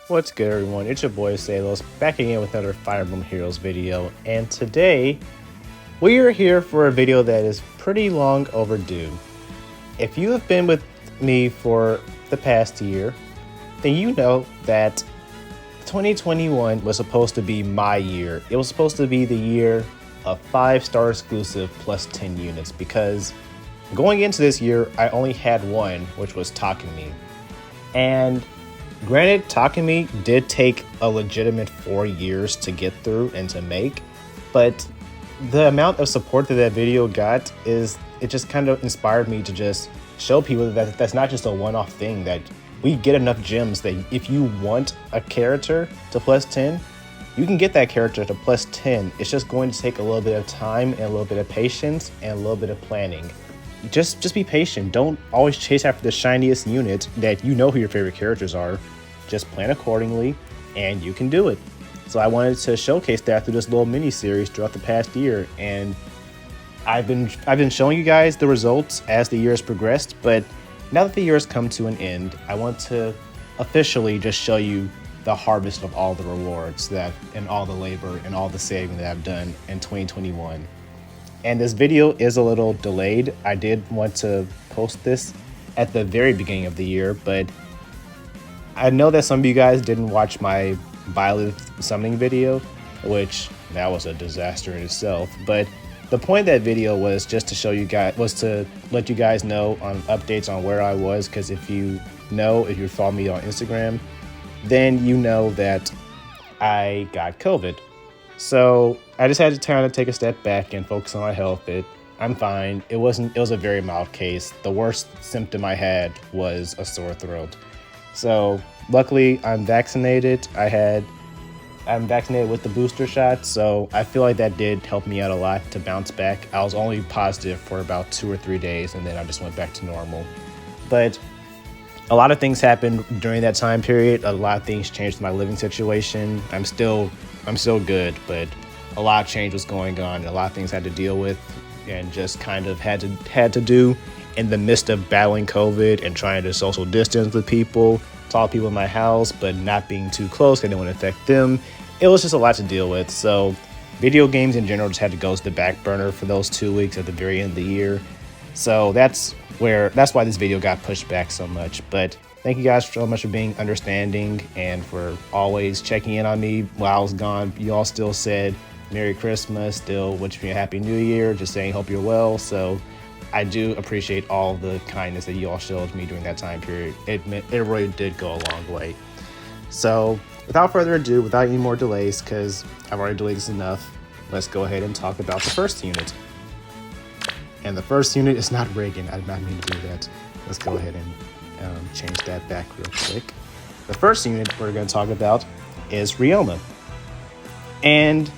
What's good, everyone? It's your boy Salos back again with another Fire Emblem Heroes video, and today we are here for a video that is pretty long overdue. If you have been with me for the past year, then you know that 2021 was supposed to be my year. It was supposed to be the year of 5-star exclusive plus 10 units because going into this year, I only had one, which was Takumi. And granted, Takumi did take a legitimate 4 years to get through and to make, but the amount of support that video got it just kind of inspired me to just show people that that's not just a one-off thing, that we get enough gems that if you want a character to plus 10, you can get that character to plus 10. It's just going to take a little bit of time and a little bit of patience and a little bit of planning. Just be patient. Don't always chase after the shiniest unit that you know who your favorite characters are. Just plan accordingly and you can do it. So I wanted to showcase that through this little mini series throughout the past year, and I've been showing you guys the results as the year has progressed, but now that the year has come to an end, I want to officially just show you the harvest of all the rewards that and all the labor and all the saving that I've done in 2021. And this video is a little delayed. I did want to post this at the very beginning of the year, but I know that some of you guys didn't watch my Byleth summoning video, which that was a disaster in itself. But the point of that video was just to show you guys, was to let you guys know on updates on where I was, because if you follow me on Instagram, then you know that I got COVID. So I just had to kind of take a step back and focus on my health. I'm fine. It was a very mild case. The worst symptom I had was a sore throat. So luckily I'm vaccinated. I'm vaccinated with the booster shot. So I feel like that did help me out a lot to bounce back. I was only positive for about 2 or 3 days and then I just went back to normal. But a lot of things happened during that time period. A lot of things changed in my living situation. I'm still good, but a lot of change was going on and a lot of things I had to deal with and just kind of had to do in the midst of battling COVID and trying to social distance with people, talk to people in my house, but not being too close. I didn't want to affect them. It was just a lot to deal with. So video games in general just had to go to the back burner for those 2 weeks at the very end of the year. So that's why this video got pushed back so much. But thank you guys so much for being understanding and for always checking in on me while I was gone. You all still said Merry Christmas, still wish me a Happy New Year, just saying hope you're well. So I do appreciate all the kindness that you all showed me during that time period. It really did go a long way. So without further ado, without any more delays, because I've already delayed this enough, let's go ahead and talk about the first unit. And the first unit is not Reagan. I did not mean to do that. Let's go ahead and change that back real quick. The first unit we're going to talk about is Ryoma. And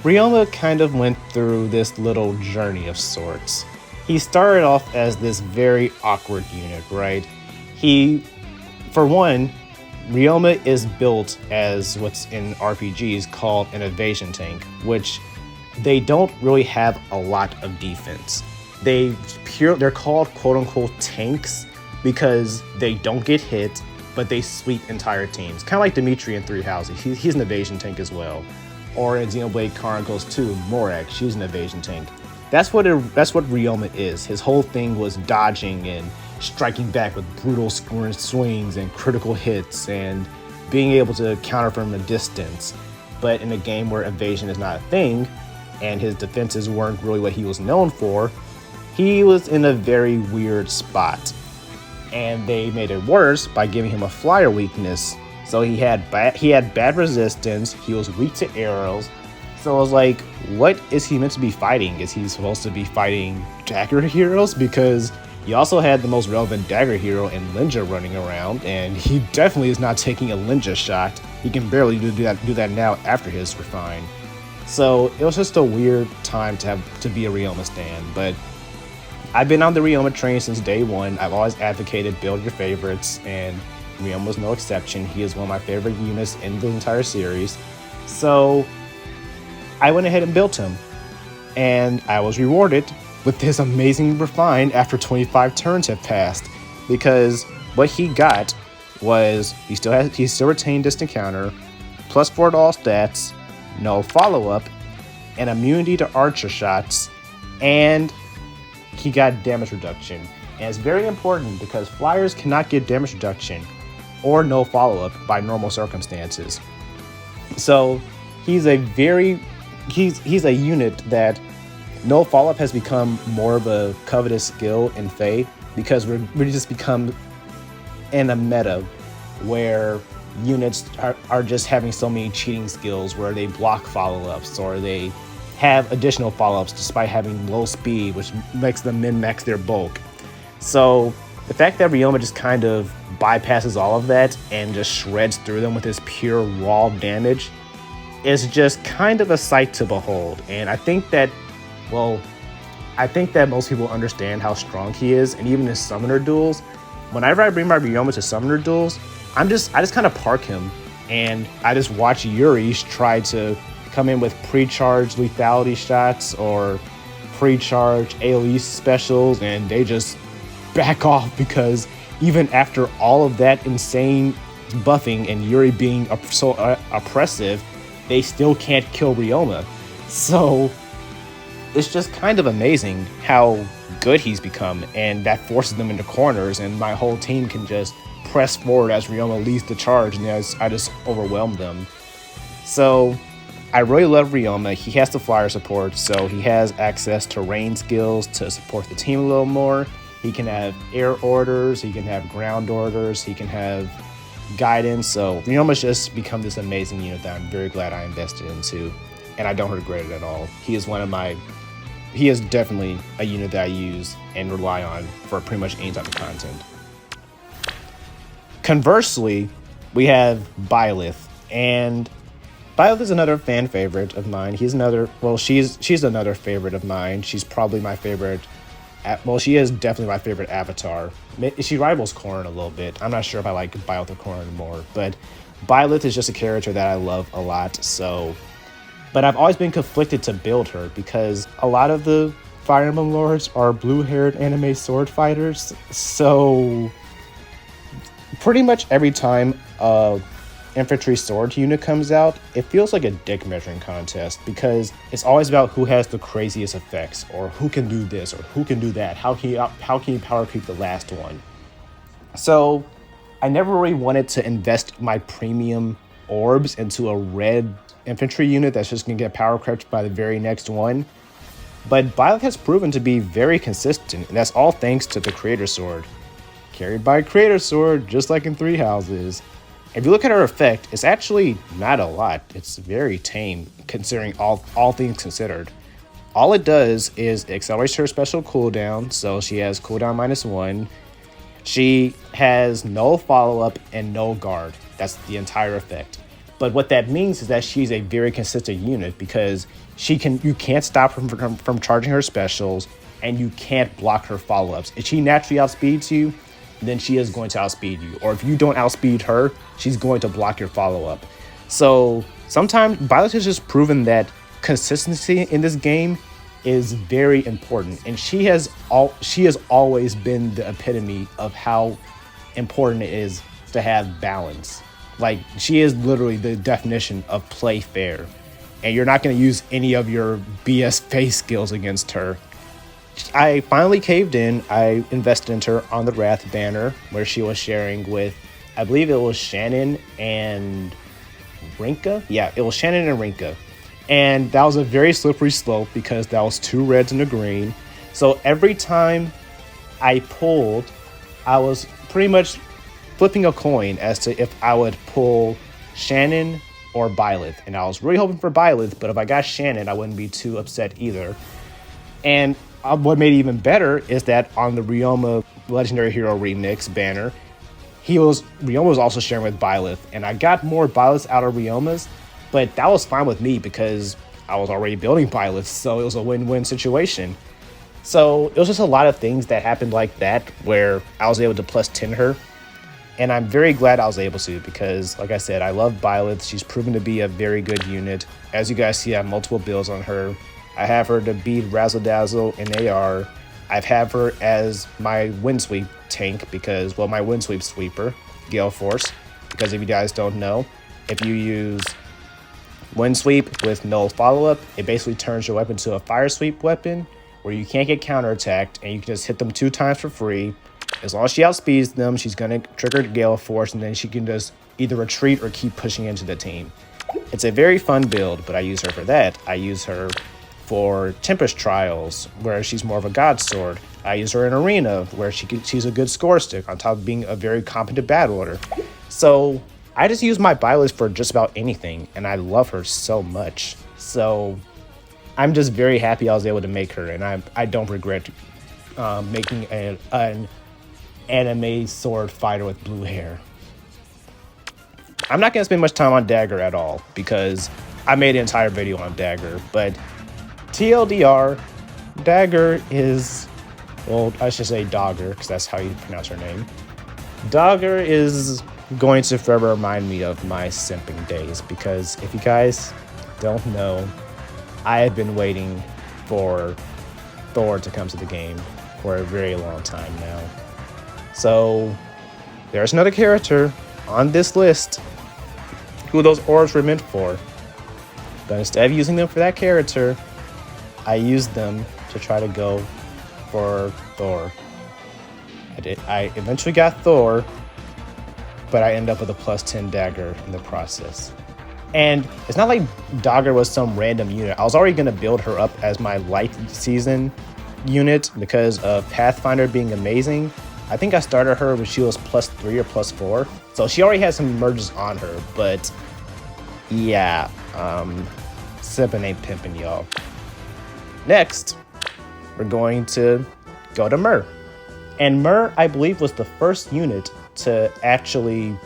Ryoma kind of went through this little journey of sorts. He started off as this very awkward unit, right? For one, Ryoma is built as what's in RPGs called an evasion tank, which they don't really have a lot of defense. They're called quote-unquote tanks because they don't get hit, but they sweep entire teams. Kind of like Dimitri in Three Houses. He's an evasion tank as well. Or in Xenoblade Chronicles 2, Morak, she's an evasion tank. That's what Ryoma is. His whole thing was dodging and striking back with brutal swings and critical hits and being able to counter from a distance. But in a game where evasion is not a thing and his defenses weren't really what he was known for, he was in a very weird spot. And they made it worse by giving him a flyer weakness. So he had bad resistance, he was weak to arrows. So I was like, what is he meant to be fighting? Is he supposed to be fighting dagger heroes? Because you also had the most relevant dagger hero in Linja running around, and he definitely is not taking a Linja shot. He can barely do that now after his refine. So it was just a weird time to be a Ryoma stan, but I've been on the Ryoma train since day one. I've always advocated build your favorites, and Ryoma was no exception. He is one of my favorite units in the entire series. So I went ahead and built him, and I was rewarded with his amazing refine after 25 turns have passed, because what he got was he still retained distant counter, +4 to all stats, no follow-up, and immunity to archer shots, and he got damage reduction. And it's very important because flyers cannot get damage reduction or no follow-up by normal circumstances. So he's a unit that no follow-up has become more of a covetous skill in Fae, because we just become in a meta where units are just having so many cheating skills where they block follow-ups or they have additional follow-ups despite having low speed, which makes them min-max their bulk. So the fact that Ryoma just kind of bypasses all of that and just shreds through them with his pure raw damage is just kind of a sight to behold. And I think that most people understand how strong he is, and even his summoner duels. Whenever I bring my Ryoma to summoner duels, I just kind of park him and I just watch Yuri's try to come in with pre-charged lethality shots or pre-charged AoE specials, and they just back off, because even after all of that insane buffing and Yuri being so oppressive, they still can't kill Ryoma. So it's just kind of amazing how good he's become, and that forces them into corners, and my whole team can just press forward as Ryoma leads the charge, and I just overwhelm them. So I really love Ryoma. He has the flyer support, so he has access to rain skills to support the team a little more. He can have air orders, he can have ground orders, he can have guidance. So Ryoma's just become this amazing unit that I'm very glad I invested into, and I don't regret it at all. He is definitely a unit that I use and rely on for pretty much any type of content. Conversely, we have Byleth, and Byleth is another fan favorite of mine. She's another favorite of mine. She's probably my favorite. She is definitely my favorite avatar. She rivals Corrin a little bit. I'm not sure if I like Byleth or Corrin more, but Byleth is just a character that I love a lot. But I've always been conflicted to build her, because a lot of the Fire Emblem lords are blue-haired anime sword fighters. So pretty much every time a infantry sword unit comes out, it feels like a dick measuring contest, because it's always about who has the craziest effects, or who can do this, or who can do that. How can you power creep the last one? So I never really wanted to invest my premium orbs into a red infantry unit that's just going to get power crept by the very next one. But Byleth has proven to be very consistent, and that's all thanks to the Creator Sword. Carried by Creator Sword, just like in Three Houses. If you look at her effect, it's actually not a lot. It's very tame, considering all things considered. All it does is accelerates her special cooldown, so she has cooldown -1. She has no follow-up and no guard. That's the entire effect. But what that means is that she's a very consistent unit, because you can't stop her from charging her specials, and you can't block her follow-ups. If she naturally outspeeds you, then she is going to outspeed you. Or if you don't outspeed her, she's going to block your follow-up. So sometimes Byleth has just proven that consistency in this game is very important. And she has always been the epitome of how important it is to have balance. Like, she is literally the definition of play fair. And you're not going to use any of your BS face skills against her. I finally caved in. I invested into her on the Wrath banner, where she was sharing with, I believe it was Shannon and Rinka. Yeah, it was Shannon and Rinka. And that was a very slippery slope, because that was 2 reds and a green. So every time I pulled, I was pretty much flipping a coin as to if I would pull Shannon or Byleth. And I was really hoping for Byleth, but if I got Shannon, I wouldn't be too upset either. And what made it even better is that on the Ryoma Legendary Hero Remix banner, Ryoma was also sharing with Byleth, and I got more Byleths out of Ryoma's, but that was fine with me because I was already building Byleth, so it was a win-win situation. So it was just a lot of things that happened like that, where I was able to +10 her, and I'm very glad I was able to, because, like I said, I love Byleth. She's proven to be a very good unit. As you guys see, I have multiple builds on her. I have her to beat Razzle Dazzle in AR. I have her as my Windsweep tank, because, well, my Windsweep sweeper. Gale Force, because if you guys don't know, if you use Wind Sweep with no follow-up, it basically turns your weapon to a Fire Sweep weapon where you can't get counterattacked and you can just hit them 2 times for free. As long as she outspeeds them, she's going to trigger Gale Force, and then she can just either retreat or keep pushing into the team. It's a very fun build, but I use her for that. I use her for Tempest Trials, where she's more of a God Sword. I use her in Arena, where she's a good score stick, on top of being a very competent battle order. So I just use my buy list for just about anything, and I love her so much. So I'm just very happy I was able to make her, and I don't regret making an anime sword fighter with blue hair. I'm not going to spend much time on Dagger at all, because I made an entire video on Dagger, but TLDR, Dagger is, well, I should say Dogger, because that's how you pronounce her name. Dagger is going to forever remind me of my simping days, because if you guys don't know, I have been waiting for Thor to come to the game for a very long time now. So there's another character on this list who those orbs were meant for, but instead of using them for that character, I used them to try to go for Thor. I eventually got Thor, but I ended up with a +10 Dagger in the process. And it's not like Dagger was some random unit. I was already going to build her up as my light season unit because of Pathfinder being amazing. I think I started her when she was +3 or +4. So she already had some merges on her, but yeah, simping ain't pimping, y'all. Next, we're going to go to Myr. And Myr, I believe, was the first unit to actually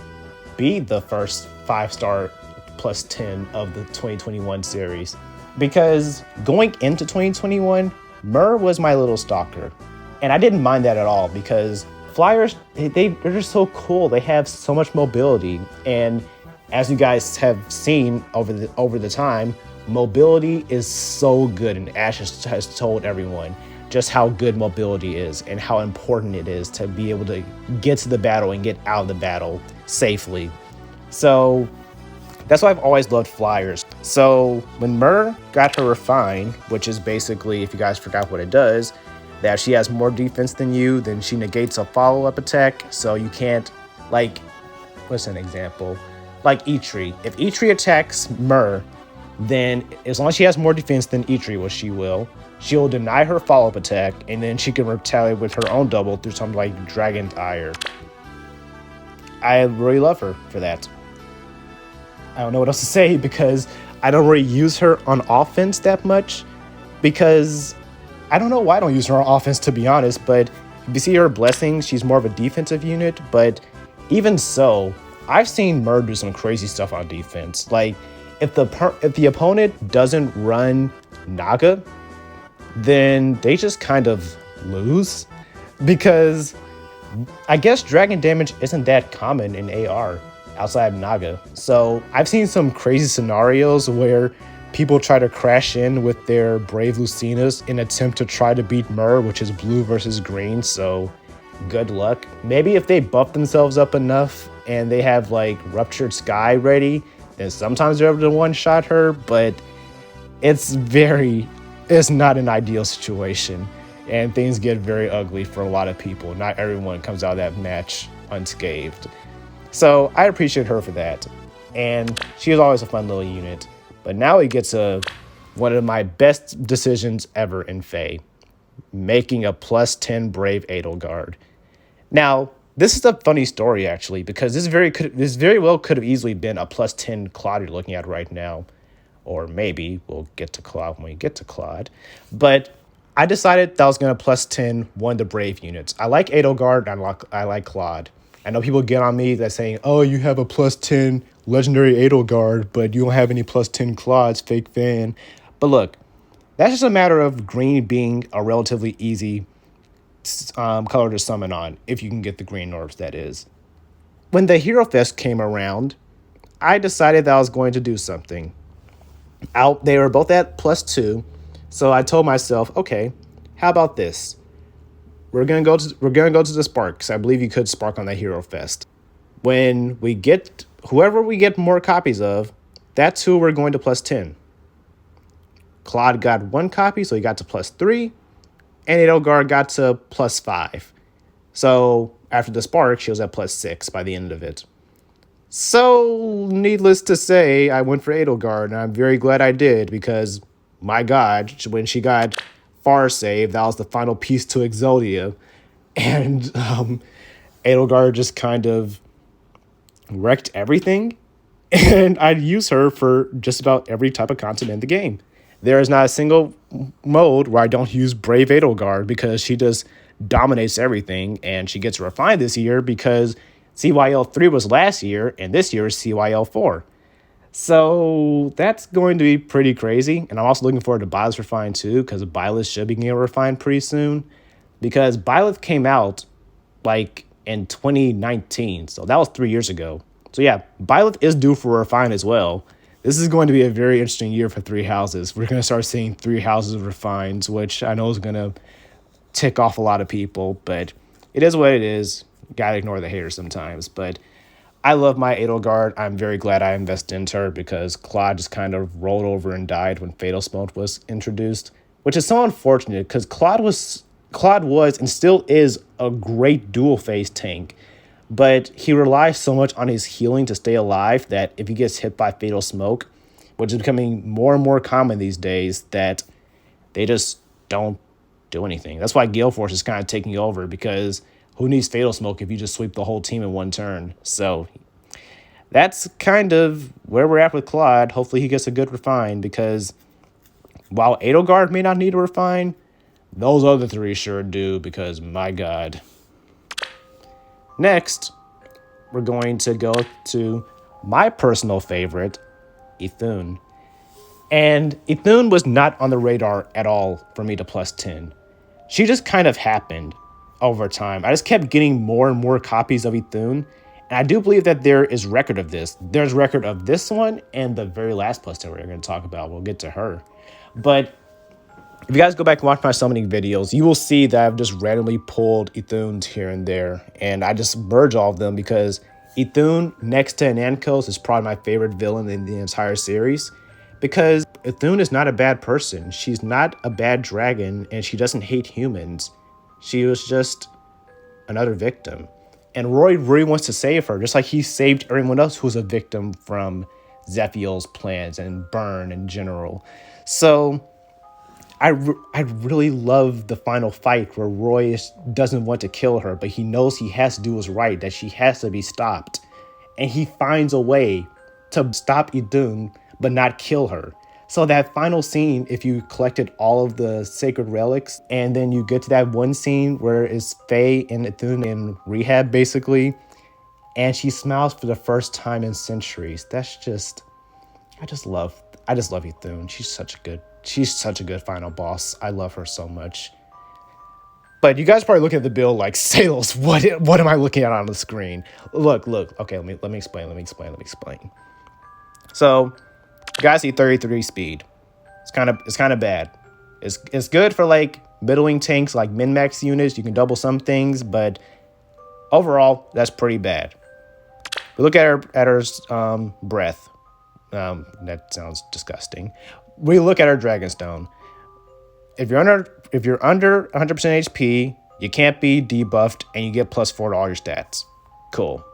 be the first 5-star +10 of the 2021 series. Because going into 2021, Myr was my little stalker. And I didn't mind that at all, because flyers, they're just so cool. They have so much mobility. And as you guys have seen over the time, mobility is so good, and Ash has told everyone just how good mobility is and how important it is to be able to get to the battle and get out of the battle safely. So that's why I've always loved flyers. So when Myr got her refined, which is basically, if you guys forgot what it does, that she has more defense than you, then she negates a follow-up attack, so you can't, like, what's an example? Like Eitri. If Eitri attacks Myr, then as long as she has more defense than Eitri, which she will, she'll deny her follow-up attack, and then she can retaliate with her own double through something like Dragon's Ire. I really love her for that. I don't know what else to say, because I don't really use her on offense that much, because I don't know why I don't use her on offense, to be honest, but if you see her blessings, she's more of a defensive unit, but even so, I've seen Myr do some crazy stuff on defense. Like, if the opponent doesn't run Naga, then they just kind of lose, because I guess dragon damage isn't that common in AR outside of Naga. So I've seen some crazy scenarios where people try to crash in with their Brave Lucinas in attempt to try to beat Myr, which is blue versus green, so good luck. Maybe if they buff themselves up enough and they have like Ruptured Sky ready, then sometimes they're able to one-shot her, but it's not an ideal situation, and things get very ugly for a lot of people. Not everyone comes out of that match unscathed. So I appreciate her for that, and she was always a fun little unit. But now we get to one of my best decisions ever in Fae, making a +10 Brave Edelgard. Now, this is a funny story, actually, because this very well could have easily been a +10 Claude you're looking at right now. Or maybe we'll get to Claude when we get to Claude. But I decided that I was going to +10 one of the Brave units. I like Edelgard, and I like Claude. I know people get on me that's saying, oh, you have a +10 Legendary Edelgard, but you don't have any +10 Claudes, fake fan. But look, that's just a matter of green being a relatively easy color to summon on, if you can get the green orbs, that is. When the Hero Fest came around, I decided that I was going to do something. They were both at +2, so I told myself, okay, how about this? We're gonna go to the Spark, because I believe you could Spark on the Hero Fest. When we get whoever we get more copies of, that's who we're going to plus 10. Claude got 1 copy, so he got to plus 3, and Edelgard got to plus 5. So after the spark, she was at plus 6 by the end of it. So, needless to say, I went for Edelgard, and I'm very glad I did, because, my god, when she got Far Save, that was the final piece to Exodia, and Edelgard just kind of wrecked everything, and I'd use her for just about every type of content in the game. There is not a single mode where I don't use Brave Edelgard, because she just dominates everything, and she gets refined this year because CYL 3 was last year, and this year is CYL 4. So that's going to be pretty crazy. And I'm also looking forward to Byleth Refined too, because Byleth should be getting refined pretty soon. Because Byleth came out like in 2019, so that was 3 years ago. So yeah, Byleth is due for a refine as well. This is going to be a very interesting year for 3 houses. We're going to start seeing 3 houses of refines, which I know is going to tick off a lot of people, but it is what it is. Gotta ignore the haters sometimes, but I love my Edelgard. I'm very glad I invested into her, because Claude just kind of rolled over and died when Fatal Smoke was introduced, which is so unfortunate, because Claude was and still is a great dual phase tank, but he relies so much on his healing to stay alive that if he gets hit by Fatal Smoke, which is becoming more and more common these days, that they just don't do anything. That's why Gale Force is kind of taking over, because who needs Fatal Smoke if you just sweep the whole team in one turn? So that's kind of where we're at with Claude. Hopefully he gets a good refine, because while Edelgard may not need a refine, those other 3 sure do, because my god. Next, we're going to go to my personal favorite, Ithun. And Ithun was not on the radar at all for me to plus 10. She just kind of happened over time. I just kept getting more and more copies of Ithun, and I do believe that there is record of this. There's record of this one and the very last plus 10 we're going to talk about. We'll get to her. But if you guys go back and watch my summoning videos, you will see that I've just randomly pulled Ithuns here and there, and I just merge all of them, because Ithun next to Anankos is probably my favorite villain in the entire series, because Ithun is not a bad person. She's not a bad dragon, and she doesn't hate humans. She was just another victim. And Roy really wants to save her, just like he saved everyone else who was a victim from Zephiel's plans and Burn in general. So I really love the final fight where Roy doesn't want to kill her, but he knows he has to do what's right, that she has to be stopped. And he finds a way to stop Idun, but not kill her. So that final scene, if you collected all of the sacred relics, and then you get to that one scene where it's Faye and Ithun in rehab, basically, and she smiles for the first time in centuries. That's just, I just love Ithun. She's such a good final boss. I love her so much. But you guys probably looking at the build like, Salos, what am I looking at on the screen? Look. Okay, let me explain. So, you guys see 33 speed. It's kind of bad. It's good for like middling tanks, like min-max units. You can double some things, but overall, that's pretty bad. We look at her breath. That sounds disgusting. We look at her Dragonstone. If you're under 100% HP, you can't be debuffed, and you get +4 to all your stats. Cool.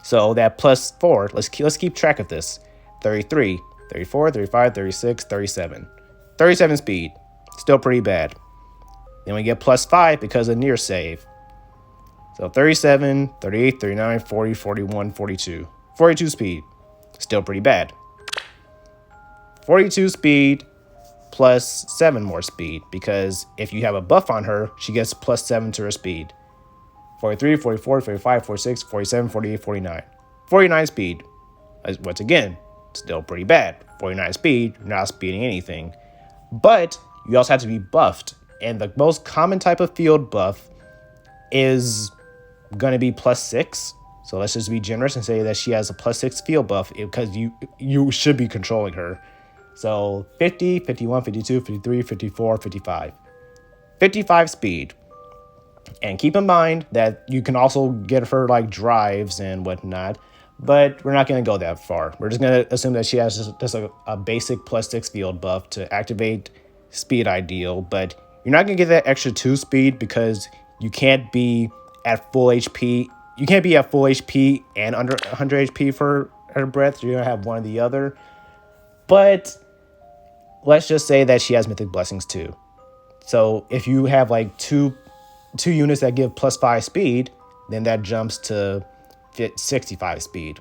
So that +4, let's keep track of this. 33, 34, 35, 36, 37. 37 speed. Still pretty bad. Then we get +5 because of near save. So 37, 38, 39, 40, 41, 42. 42 speed. Still pretty bad. 42 speed +7 more speed, because if you have a buff on her, she gets +7 to her speed. 43, 44, 45, 46, 47, 48, 49. 49 speed. Once again, still pretty bad. 49 speed, you're not speeding anything. But you also have to be buffed. And the most common type of field buff is going to be +6. So let's just be generous and say that she has a +6 field buff, because you should be controlling her. So 50, 51, 52, 53, 54, 55. 55 speed. And keep in mind that you can also get her like drives and whatnot, but we're not going to go that far. We're just going to assume that she has just a basic +6 field buff to activate speed ideal, but you're not going to get that extra 2 speed because you can't be at full HP. You can't be at full HP and under 100 HP for her breath. You're going to have one or the other. But let's just say that she has Mythic Blessings too. So if you have like two units that give +5 speed, then that jumps to 65 speed.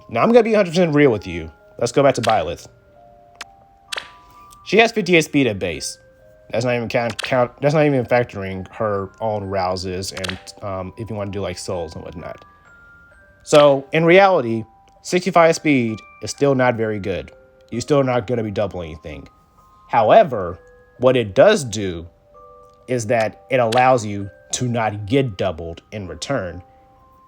Now I'm going to be 100% real with you. Let's go back to Byleth. She has 58 speed at base. That's not even that's not even factoring her own rouses and if you want to do like souls and whatnot. So in reality, 65 speed is still not very good. You're still not going to be doubling anything. However, what it does do is that it allows you to not get doubled in return.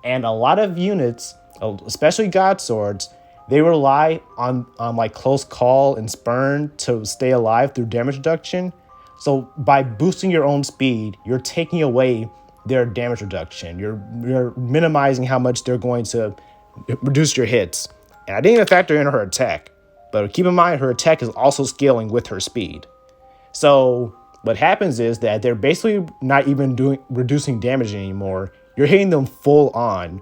And a lot of units, especially God Swords, they rely on like close call and spurn to stay alive through damage reduction. So by boosting your own speed, you're taking away their damage reduction. You're minimizing how much they're going to reduce your hits. And I didn't even factor in her attack. But keep in mind, her attack is also scaling with her speed. So what happens is that they're basically not even reducing damage anymore. You're hitting them full on,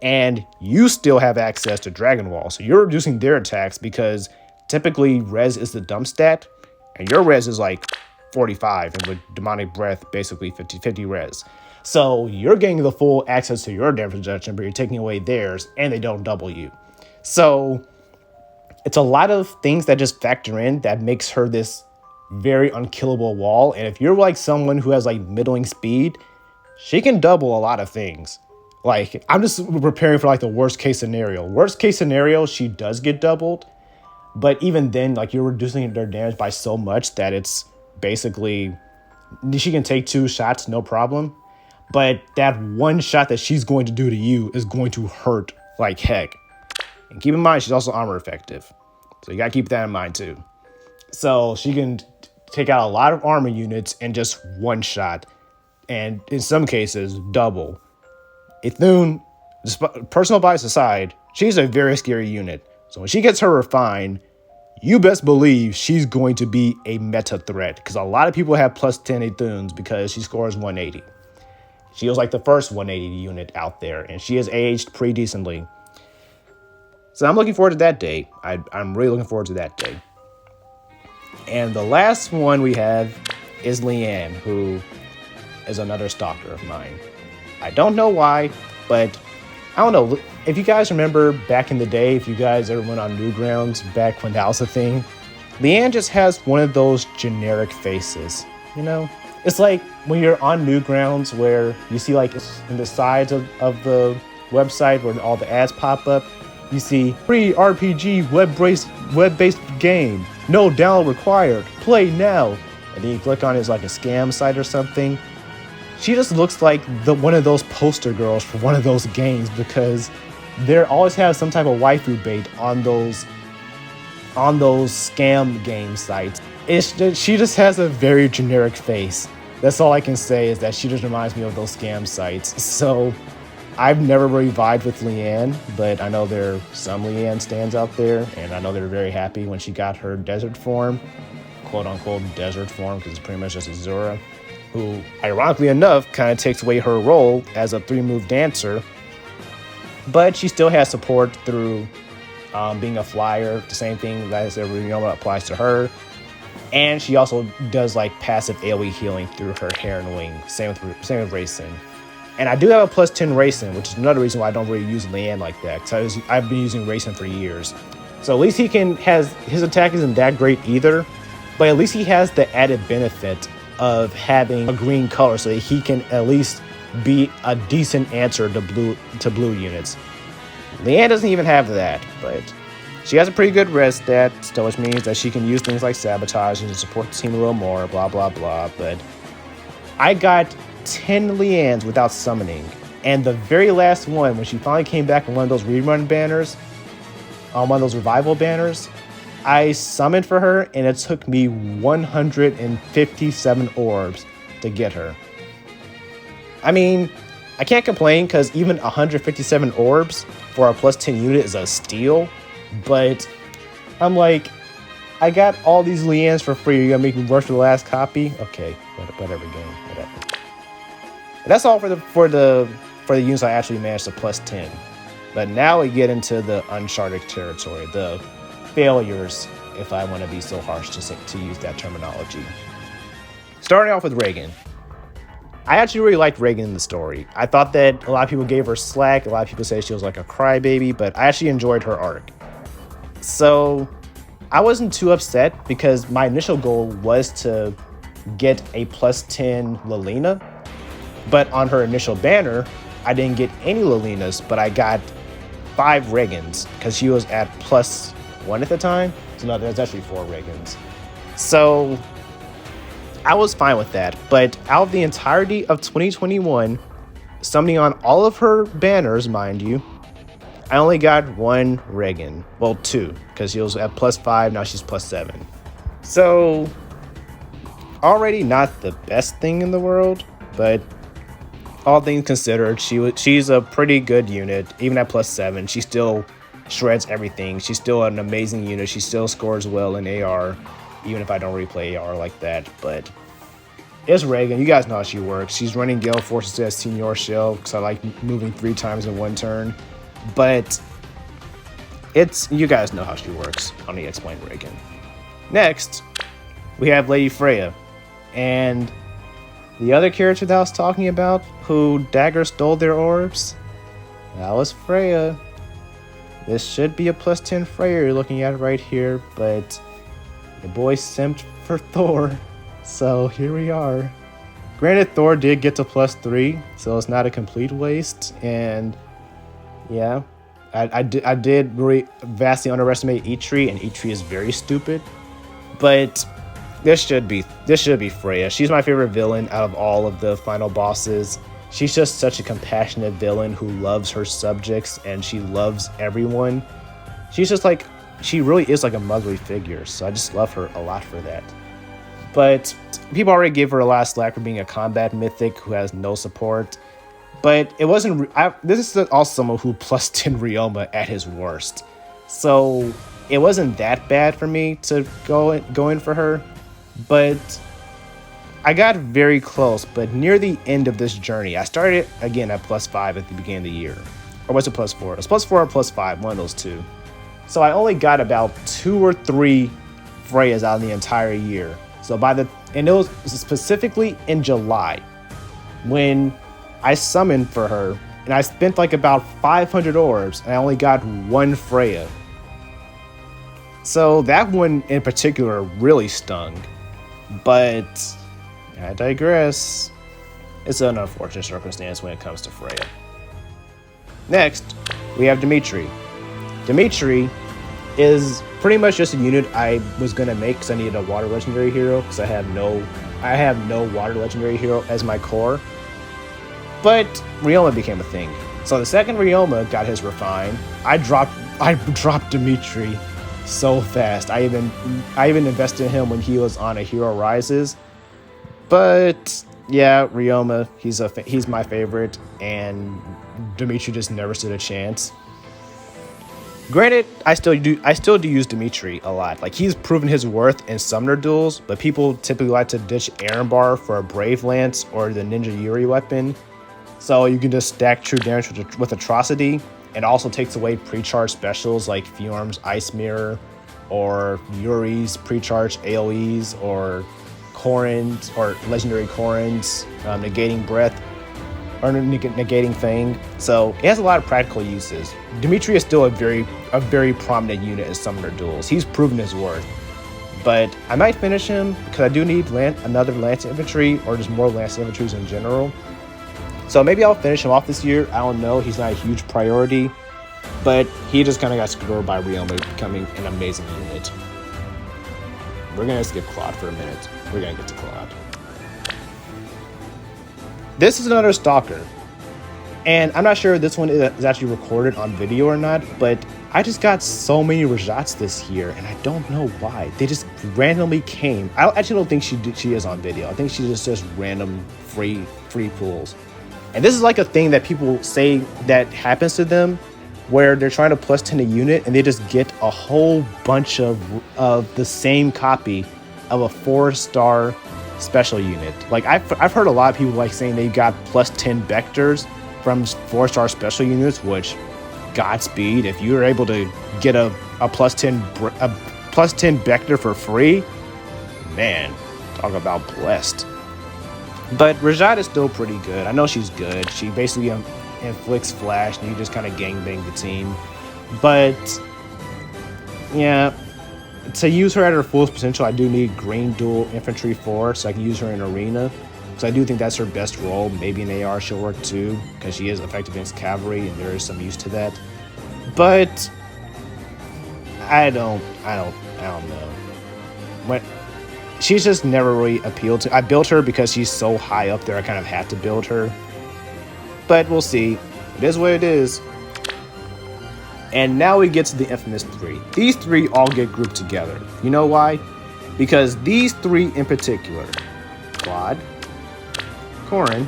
and you still have access to Dragon Wall. So you're reducing their attacks because typically res is the dump stat, and your res is like 45, and with Demonic Breath, basically 50 res. So you're getting the full access to your damage reduction, but you're taking away theirs, and they don't double you. So it's a lot of things that just factor in that makes her this very unkillable wall. And if you're like someone who has like middling speed, she can double a lot of things. Like, I'm just preparing for like the worst case scenario. Worst case scenario, she does get doubled. But even then, like, you're reducing their damage by so much that it's basically, she can take 2 shots, no problem. But that one shot that she's going to do to you is going to hurt like heck. And keep in mind, she's also armor effective. So you gotta keep that in mind too. So she can take out a lot of armor units in just one shot. And in some cases, double. Ithune, personal bias aside, she's a very scary unit. So when she gets her refine, you best believe she's going to be a meta threat. Because a lot of people have +10 Ithunes because she scores 180. She was like the first 180 unit out there. And she has aged pretty decently. So I'm looking forward to that day. I'm really looking forward to that day. And the last one we have is Leanne, who is another stalker of mine. I don't know why, but I don't know. If you guys remember back in the day, if you guys ever went on Newgrounds back when that was a thing, Leanne just has one of those generic faces, you know? It's like when you're on Newgrounds where you see like in the sides of the website where all the ads pop up, you see free RPG web-based game, no download required, play now. And then you click on it, it's like a scam site or something. She just looks like one of those poster girls for one of those games because there always has some type of waifu bait on those scam game sites. She just has a very generic face. That's all I can say is that she just reminds me of those scam sites. So I've never really vibed with Leanne, but I know there are some Leanne stands out there, and I know they're very happy when she got her desert form, quote-unquote desert form, because it's pretty much just Azura, who, ironically enough, kind of takes away her role as a 3-move dancer, but she still has support through being a flyer, the same thing that applies to her, and she also does like passive AoE healing through her hair and wing, same with Racing. And I do have a +10 Racing, which is another reason why I don't really use Leanne like that, because I've been using Racing for years. So at least his attack isn't that great either, but at least he has the added benefit of having a green color so that he can at least be a decent answer to blue units. Leanne doesn't even have that, but she has a pretty good res stat, still, which means that she can use things like sabotage and support the team a little more, blah, blah, blah. But I got 10 Leannes without summoning, and the very last one, when she finally came back in one of those rerun banners, one of those revival banners, I summoned for her, and it took me 157 orbs to get her. I mean, I can't complain because even 157 orbs for a plus 10 unit is a steal. But I'm like, I got all these Leannes for free. You're gonna make me rush for the last copy? Okay, whatever game, whatever. But that's all for the units I actually managed to plus 10. But now we get into the uncharted territory, the failures, if I want to be so harsh to use that terminology. Starting off with Reagan. I actually really liked Reagan in the story. I thought that a lot of people gave her slack. A lot of people say she was like a crybaby, but I actually enjoyed her arc. So I wasn't too upset because my initial goal was to get a plus 10 Lilina. But on her initial banner, I didn't get any Lilinas, but I got 5 Regans because she was at plus 1 at the time. So no, there's actually 4 Regans. So I was fine with that. But out of the entirety of 2021, summoning on all of her banners, mind you, I only got 1 Regan. Well, 2, because she was at plus 5, now she's plus 7. So already not the best thing in the world, but all things considered, she's a pretty good unit. Even at plus 7, she still shreds everything. She's still an amazing unit. She still scores well in AR, even if I don't really play AR like that. But it's Reagan. You guys know how she works. She's running Gale Forces as Senior Shell because I like moving 3 times in 1 turn. But you guys know how she works. I don't need to explain Reagan. Next, we have Lady Freya. And the other character that I was talking about, who Dagger stole their orbs, that was Freya. This should be a plus 10 Freya you're looking at right here, but the boy simped for Thor, so here we are. Granted, Thor did get to plus 3, so it's not a complete waste, and yeah, I did really vastly underestimate Eitri, and Eitri is very stupid, but This should be Freya. She's my favorite villain out of all of the final bosses. She's just such a compassionate villain who loves her subjects and she loves everyone. She's just like, she really is like a motherly figure, so I just love her a lot for that. But people already gave her a lot of slack for being a combat mythic who has no support. But it wasn't, this is also someone who plus 10 Ryoma at his worst. So it wasn't that bad for me to go in for her. But I got very close, but near the end of this journey, I started again at plus 5 at the beginning of the year. Or was it plus 4? It was plus 4 or plus 5, one of those two. So I only got about 2 or 3 Freyas out of the entire year. So and it was specifically in July when I summoned for her, and I spent like about 500 orbs, and I only got 1 Freya. So that one in particular really stung. But I digress. It's an unfortunate circumstance when it comes to Freya. Next, we have Dimitri. Dimitri is pretty much just a unit I was gonna make because I needed a water legendary hero because I have no water legendary hero as my core. But Ryoma became a thing. So the second Ryoma got his refine, I dropped Dimitri so fast. I even invested in him when he was on a Hero Rises. But yeah, Ryoma, he's my favorite, and Dimitri just never stood a chance. Granted, I still do use Dimitri a lot. Like, he's proven his worth in summoner duels, but people typically like to ditch Aaron Bar for a Brave Lance or the Ninja Yuri weapon. So you can just stack true damage with Atrocity. It also takes away pre-charge specials like Fjorm's Ice Mirror or Yuri's pre-charge AoEs or Corrin's or Legendary Corrin's negating Breath or negating Fang. So it has a lot of practical uses. Dimitri is still a very prominent unit in summoner duels. He's proven his worth. But I might finish him because I do need another Lance Infantry or just more Lance Infantries in general. So maybe I'll finish him off this year. I don't know. He's not a huge priority. But he just kind of got screwed over by Ryoma becoming an amazing unit. We're going to skip Claude for a minute. We're going to get to Claude. This is another Stalker. And I'm not sure if this one is actually recorded on video or not, but I just got so many Rajats this year, and I don't know why. They just randomly came. I actually don't think she is on video. I think she just does random free pools. And this is like a thing that people say that happens to them, where they're trying to plus 10 a unit and they just get a whole bunch of the same copy of a 4-star special unit. Like I've heard a lot of people like saying they got plus 10 vectors from 4-star special units, which Godspeed. If you're able to get a plus 10 vector for free, man, talk about blessed. But Rajada is still pretty good. I know she's good. She basically inflicts flash and you just kind of gangbang the team. But yeah, to use her at her fullest potential, I do need green dual infantry 4 so I can use her in arena. Because I do think that's her best role. Maybe in AR she'll work too, because she is effective against cavalry and there is some use to that. But I don't know. What she's just never really appealed to. I built her because she's so high up there. I kind of have to build her. But we'll see. It is what it is. And now we get to the infamous 3. These 3 all get grouped together. You know why? Because these 3 in particular, Claude, Corin,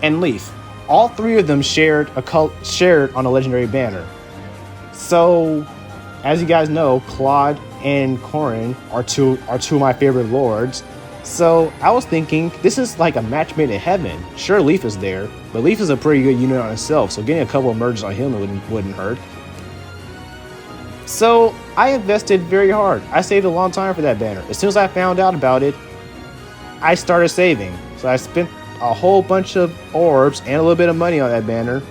and Leaf, all 3 of them shared on a legendary banner. So, as you guys know, Claude and Corin are two of my favorite lords. So I was thinking, this is like a match made in heaven. Sure, Leaf is there, but Leaf is a pretty good unit on itself, so getting a couple of merges on him wouldn't hurt. So I invested very hard. I saved a long time for that banner. As soon as I found out about it, I started saving. So I spent a whole bunch of orbs and a little bit of money on that banner,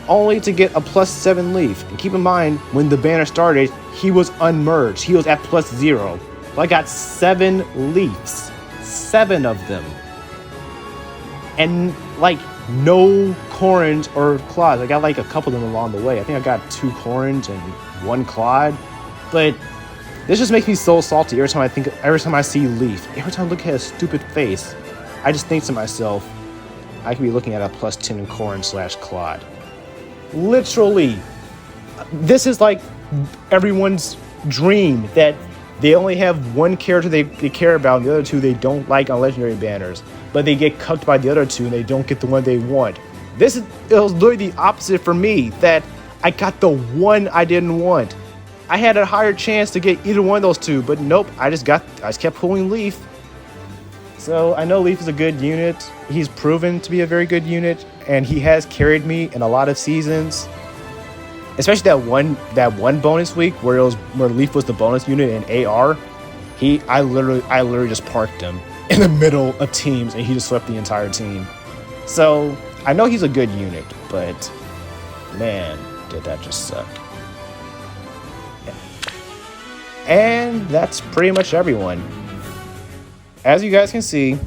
only to get a plus 7 Leaf. And keep in mind, when the banner started, he was unmerged. He was at plus 0. So I got 7 Leafs. 7 of them. And like no Corins or Claudes. I got like a couple of them along the way. I think I got 2 Corins and 1 Claude. But this just makes me so salty every time I see Leaf. Every time I look at his stupid face, I just think to myself, I could be looking at a plus 10 in Corin / Claude. Literally, this is like everyone's dream, that they only have one character they care about, and the other 2 they don't like on legendary banners, but they get cucked by the other 2 and they don't get the one they want. It was literally the opposite for me, that I got the one I didn't want. I had a higher chance to get either one of those 2, but nope, I just kept pulling Leaf. So I know Leaf is a good unit. He's proven to be a very good unit, and he has carried me in a lot of seasons. Especially that one bonus week where Leaf was the bonus unit in AR. I literally just parked him in the middle of teams and he just swept the entire team. So I know he's a good unit, but man, did that just suck. And that's pretty much everyone. As you guys can see,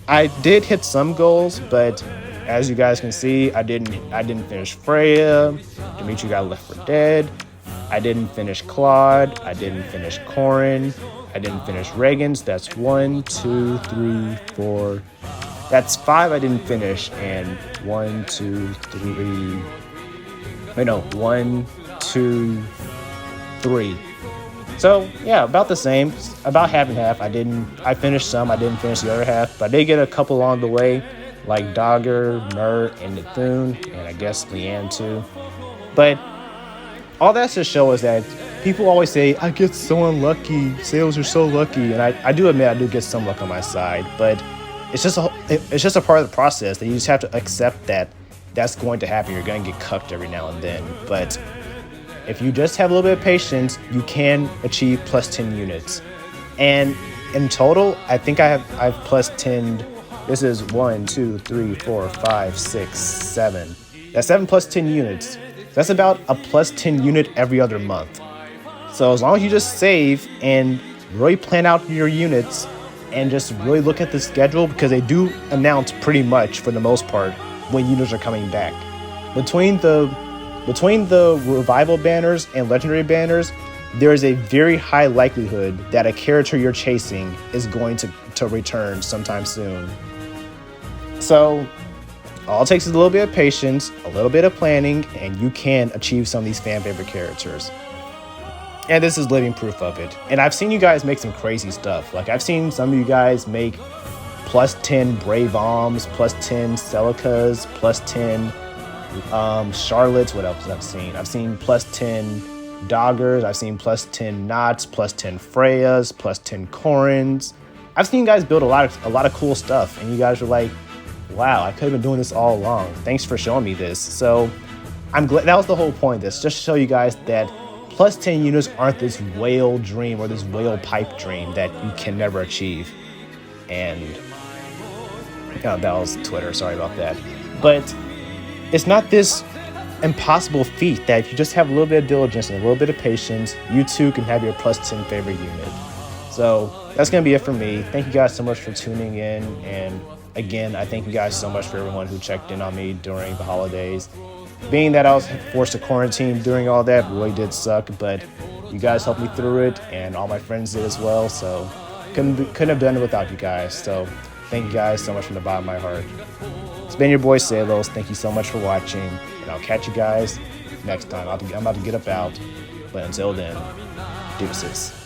I did hit some goals, but as you guys can see, I didn't finish Freya. Dimitri got left for dead. I didn't finish Claude. I didn't finish Corin. I didn't finish Regan's. That's 1, 2, 3, 4. That's 5 I didn't finish, and 1, 2, 3. Wait, no, 1, 2, 3. So yeah, about the same, about half and half. I finished some, I didn't finish the other half, but I did get a couple along the way, like Dogger, Mur, and Nathune, and I guess Leanne too. But all that to show is that people always say, I get so unlucky, sales are so lucky, and I do admit I do get some luck on my side, but it's just a part of the process that you just have to accept that that's going to happen. You're going to get cucked every now and then, but if you just have a little bit of patience, you can achieve plus 10 units. And in total, I think I've plus 10'd. This is 1, 2, 3, 4, 5, 6, 7. That's 7 plus 10 units. That's about a plus 10 unit every other month. So as long as you just save and really plan out your units and just really look at the schedule, because they do announce pretty much for the most part when units are coming back. Between the revival banners and legendary banners, there is a very high likelihood that a character you're chasing is going to return sometime soon. So all it takes is a little bit of patience, a little bit of planning, and you can achieve some of these fan favorite characters. And this is living proof of it. And I've seen you guys make some crazy stuff. Like I've seen some of you guys make plus 10 Brave Alms, plus 10 Celicas, plus 10 Charlottes. What else have I seen? I've seen plus 10 Doggers. I've seen plus 10 Knots, plus 10 Freyas, plus 10 Corins. I've seen you guys build a lot of cool stuff, and you guys are like, wow, I could have been doing this all along. Thanks for showing me this. So I'm glad. That was the whole point of this, just to show you guys that plus 10 units aren't this whale dream or this whale pipe dream that you can never achieve. And that was Twitter, sorry about that. But it's not this impossible feat that if you just have a little bit of diligence and a little bit of patience, you too can have your plus 10 favorite unit. So that's going to be it for me. Thank you guys so much for tuning in. And again, I thank you guys so much for everyone who checked in on me during the holidays. Being that I was forced to quarantine during all that really did suck, but you guys helped me through it, and all my friends did as well, so couldn't have done it without you guys. So thank you guys so much from the bottom of my heart. It's been your boy Salos. Thank you so much for watching, and I'll catch you guys next time. I'm about to get up out, but until then, deuces.